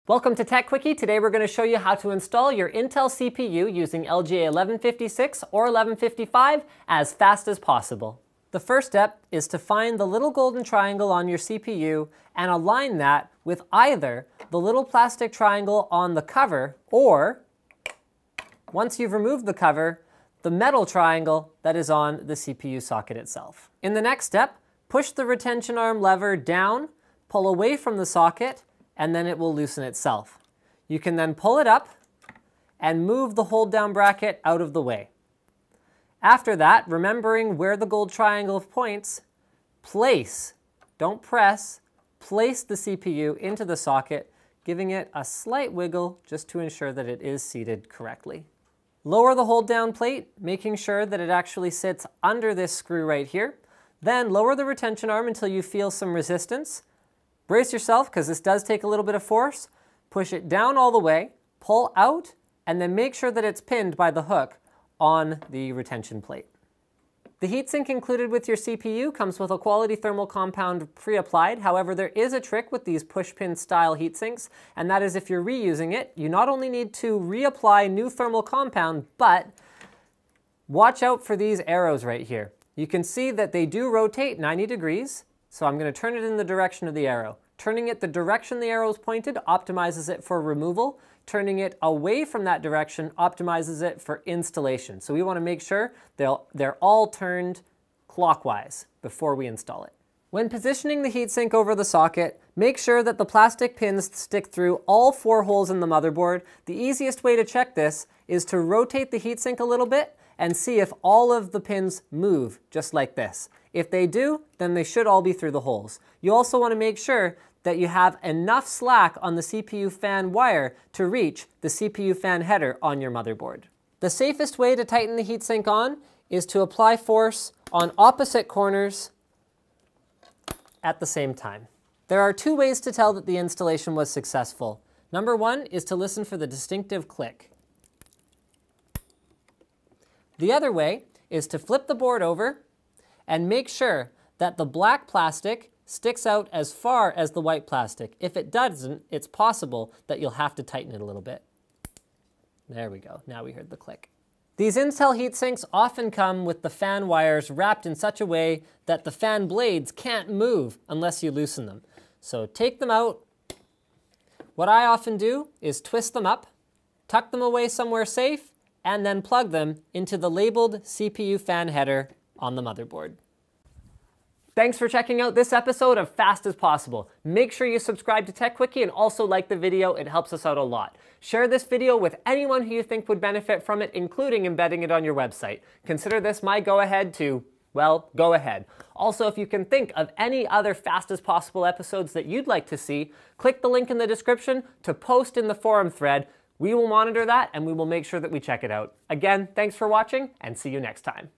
Welcome to Tech Quickie. Today we're going to show you how to install your Intel CPU using LGA 1156 or 1155 as fast as possible. The first step is to find the little golden triangle on your CPU and align that with either the little plastic triangle on the cover or, once you've removed the cover, the metal triangle that is on the CPU socket itself. In the next step, push the retention arm lever down, pull away from the socket, and then it will loosen itself. You can then pull it up and move the hold down bracket out of the way. After that, remembering where the gold triangle points, place, don't press, place the CPU into the socket, giving it a slight wiggle just to ensure that it is seated correctly. Lower the hold down plate, making sure that it actually sits under this screw right here. Then lower the retention arm until you feel some resistance. Brace yourself because this does take a little bit of force. Push it down all the way, pull out, and then make sure that it's pinned by the hook on the retention plate. The heatsink included with your CPU comes with a quality thermal compound pre-applied. However, there is a trick with these push-pin style heatsinks, and that is if you're reusing it, you not only need to reapply new thermal compound, but watch out for these arrows right here. You can see that they do rotate 90 degrees. So I'm going to turn it in the direction of the arrow. Turning it the direction the arrow is pointed optimizes it for removal. Turning it away from that direction optimizes it for installation. So we want to make sure they're all turned clockwise before we install it. When positioning the heatsink over the socket, make sure that the plastic pins stick through all 4 holes in the motherboard. The easiest way to check this is to rotate the heatsink a little bit and see if all of the pins move just like this. If they do, then they should all be through the holes. You also want to make sure that you have enough slack on the CPU fan wire to reach the CPU fan header on your motherboard. The safest way to tighten the heatsink on is to apply force on opposite corners at the same time. There are 2 ways to tell that the installation was successful. Number 1 is to listen for the distinctive click. The other way is to flip the board over and make sure that the black plastic sticks out as far as the white plastic. If it doesn't, it's possible that you'll have to tighten it a little bit. There we go, now we heard the click. These Intel heatsinks often come with the fan wires wrapped in such a way that the fan blades can't move unless you loosen them. So take them out. What I often do is twist them up, tuck them away somewhere safe, and then plug them into the labeled CPU fan header on the motherboard. Thanks for checking out this episode of Fast as Possible. Make sure you subscribe to Tech Quickie and also like the video. It helps us out a lot. Share this video with anyone who you think would benefit from it, including embedding it on your website. Consider this my go-ahead to, well, go ahead. Also, if you can think of any other Fast as Possible episodes that you'd like to see, click the link in the description to post in the forum thread. We will monitor that and we will make sure that we check it out. Again, thanks for watching and see you next time.